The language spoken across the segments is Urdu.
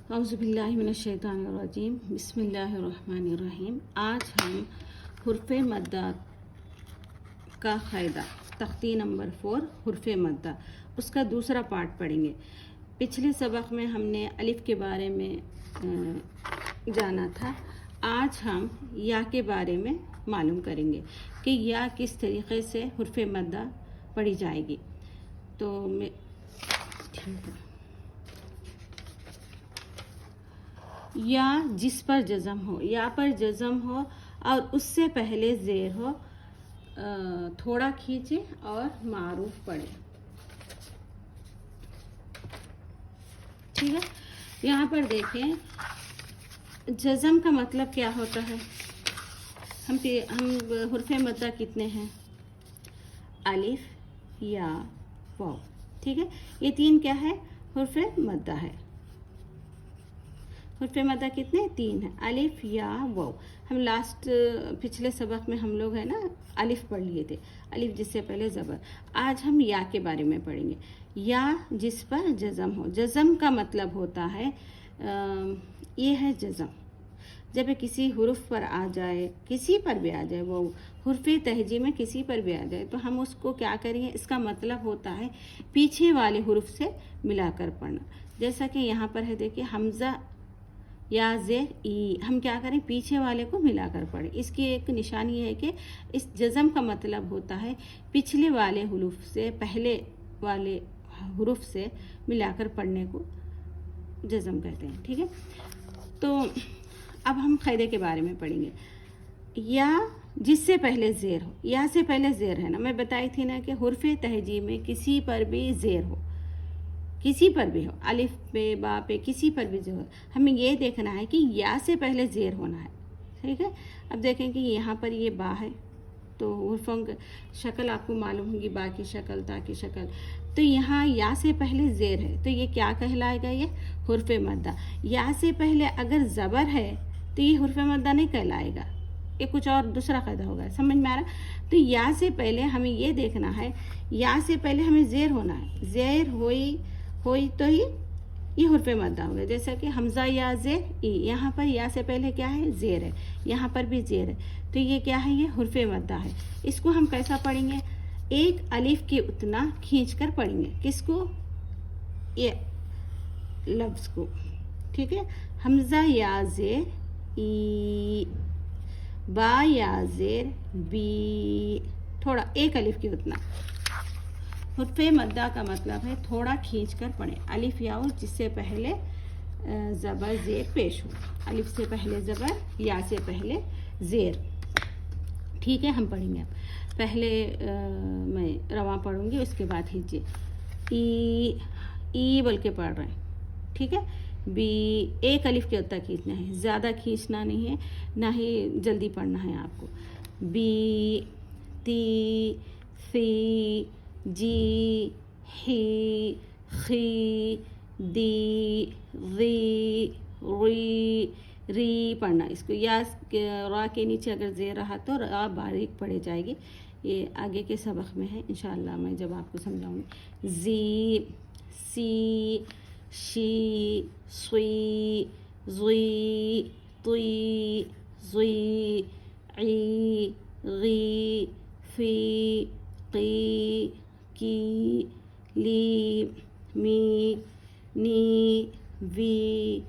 اعوذ باللہ من الشیطان الرجیم، بسم اللہ الرحمن الرحیم۔ آج ہم حرف مدہ کا قاعدہ تختی نمبر 4 حرف مدہ اس کا دوسرا پارٹ پڑھیں گے۔ پچھلے سبق میں ہم نے الف کے بارے میں جانا تھا، آج ہم یا کے بارے میں معلوم کریں گے کہ یا کس طریقے سے حرف مدہ پڑھی جائے گی۔ تو یا جس پر جزم ہو، یا پر جزم ہو اور اس سے پہلے زیر ہو، تھوڑا کھینچے اور معروف پڑھے۔ ٹھیک ہے، یہاں پر دیکھیں جزم کا مطلب کیا ہوتا ہے۔ ہم حرف مدہ کتنے ہیں؟ الف، یا، واو۔ ٹھیک ہے، یہ تین کیا ہے؟ حرف مدہ ہے۔ حرف مدہ کتنے؟ تین ہیں، الف، یا، واو۔ ہم پچھلے سبق میں ہم لوگ ہے نا الف پڑھ لیے تھے، الف جس سے پہلے زبر۔ آج ہم یا کے بارے میں پڑھیں گے۔ یا جس پر جزم ہو، جزم کا مطلب ہوتا ہے یہ ہے جزم جب کسی حرف پر آ جائے، کسی پر بھی آ جائے، وہ حرف تہجی میں کسی پر بھی آ جائے تو ہم اس کو کیا کریں گے؟ اس کا مطلب ہوتا ہے پیچھے والے حرف سے ملا کر پڑھنا۔ جیسا کہ یہاں پر ہے، دیکھیں حمزہ یا زیر ای، ہم کیا کریں؟ پیچھے والے کو ملا کر پڑھیں۔ اس کی ایک نشانی ہے کہ اس جزم کا مطلب ہوتا ہے پچھلے والے حروف سے پہلے والے حروف سے ملا کر پڑھنے کو جزم کہتے ہیں۔ ٹھیک ہے، تو اب ہم قاعدے کے بارے میں پڑھیں گے۔ یا جس سے پہلے زیر ہو، یا سے پہلے زیر ہے نا، میں بتائی تھی نا کہ حرف تہجی میں کسی پر بھی زیر ہو، کسی پر بھی ہو، الف پہ، با پہ، کسی پر بھی جو ہو، ہمیں یہ دیکھنا ہے کہ یا سے پہلے زیر ہونا ہے۔ ٹھیک ہے، اب دیکھیں کہ یہاں پر یہ با ہے تو حرفوں کی شکل آپ کو معلوم ہوگی، با کی شکل، تا کی شکل، تو یہاں یا سے پہلے زیر ہے تو یہ کیا کہلائے گا؟ یہ حرف مدہ۔ یا سے پہلے اگر زبر ہے تو یہ حرف مدہ نہیں کہلائے گا، یہ کچھ اور دوسرا قاعدہ ہوگا۔ سمجھ میں آ رہا؟ تو یا سے پہلے ہمیں یہ دیکھنا ہے، یا سے پہلے ہمیں زیر ہونا ہے، زیر ہوئی تو ہی یہ حرف مدہ ہوگا۔ جیسا کہ حمزہ یا زیر ای، یہاں پر یا سے پہلے کیا ہے؟ زیر ہے، یہاں پر بھی زیر ہے تو یہ کیا ہے؟ یہ حرف مدہ ہے۔ اس کو ہم کیسا پڑھیں گے؟ ایک الف کی اتنا کھینچ کر پڑھیں گے۔ کس کو؟ یہ لفظ کو۔ ٹھیک ہے، حمزہ یا زیر ای، با یا زیر بی، تھوڑا ایک الف کی اتنا۔ حرف مدہ کا مطلب ہے تھوڑا کھینچ کر پڑھیں، الف یا جس سے پہلے زبر زیر پیش ہو، الف سے پہلے زبر، یا سے پہلے زیر۔ ٹھیک ہے، ہم پڑھیں گے اب۔ پہلے میں رواں پڑھوں گی، اس کے بعد ہجے۔ ای بول کے پڑھ رہے ہیں۔ ٹھیک ہے، بی، ایک الف کے اتنا کھینچنا ہے، زیادہ کھینچنا نہیں ہے، نہ ہی جلدی پڑھنا ہے آپ کو۔ بی، تی، ثی، جی، ہی، خی، دی، ری، ری، ری پڑھنا۔ اس کو یا را کے نیچے اگر زیر رہا تو را باریک پڑھی جائے گی، یہ آگے کے سبق میں ہے، انشاءاللہ میں جب آپ کو سمجھاؤں گی۔ زی، سی، شی، سوی، زوی، طی، زوی، عی، غی، فی، قی، کی، لی، می، نی، وی،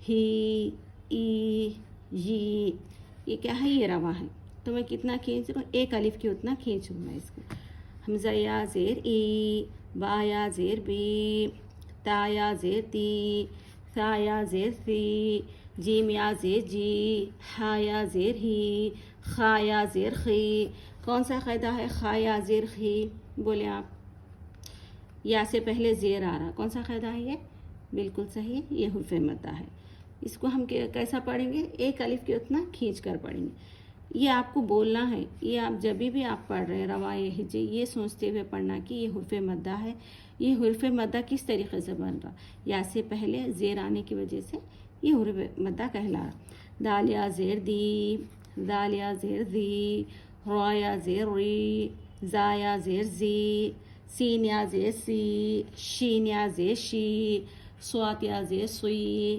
ہی، ای، یی۔ یہ کیا ہے؟ یہ رواں ہے تو میں کتنا کھینچ رہا ہوں؟ ایک الف کی اتنا کھینچوں میں اس کو۔ حمزہ یا زیر ای، با یا زیر بی، تا یا زیر تی، ثا یا زیر ثی، جیم یا زیر جی، ہا یا زیر ہی، خا یا زیر خی۔ کون سا قاعدہ ہے؟ خا یا زیر خی، بولیں آپ۔ یا سے پہلے زیر آ رہا، کون سا قاعدہ ہے یہ؟ بالکل صحیح، یہ حرف مدہ ہے۔ اس کو ہم کیسا پڑھیں گے؟ ایک الف کے اتنا کھینچ کر پڑھیں گے۔ یہ آپ کو بولنا ہے، یہ آپ جب بھی آپ پڑھ رہے ہیں رواں ہجے، یہ سوچتے ہوئے پڑھنا کہ یہ حرف مدہ ہے۔ یہ حرف مدہ کس طریقے سے بن رہا؟ یا سے پہلے زیر آنے کی وجہ سے یہ حرف مدہ کہلا رہا۔ دال یا زیر دی، دال یا زیر دی، را یا زیر ری، زا یا زیر زی، سین یا زیر سی، شین یا زیر شی، صاد یا زیر سوی،